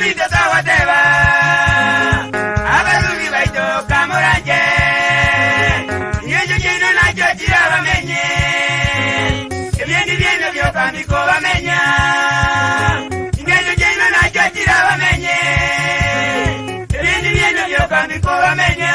Amito tawateba abalugi baito kamoranje yejo jeno na jojira bamenye ebyendi byeno byokambiko bamenya yejo jeno na jojira bamenye ebyendi byeno byokambiko bamenya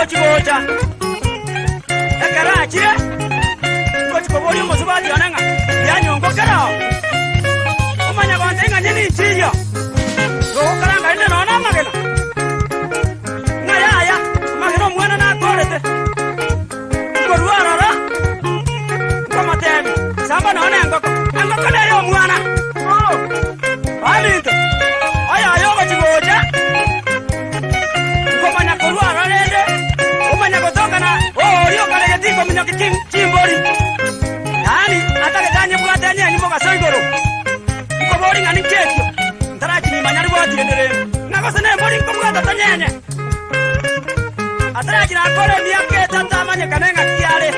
chibocha ekara chire kochi kobori musubati onanga yanyongo kara umanya bantenga nyini chiyo go karanga ine nona magena na ya mageno mwana na korete ko ruarara ko matemi samba nona ngoko le yo mwana oh alito aya yo ko chibocha ko manya ko ruarara ende umanya kutoka na rio kale yatiko minyo kichimbori yani atake tanye bwatanye nyimo gasoigoro ko bori ngani kekyo ndarachi ni manyari bwati endere nagose ne bori ko bwata tanyenya atarachi na kore niake tata manye kanenga kiale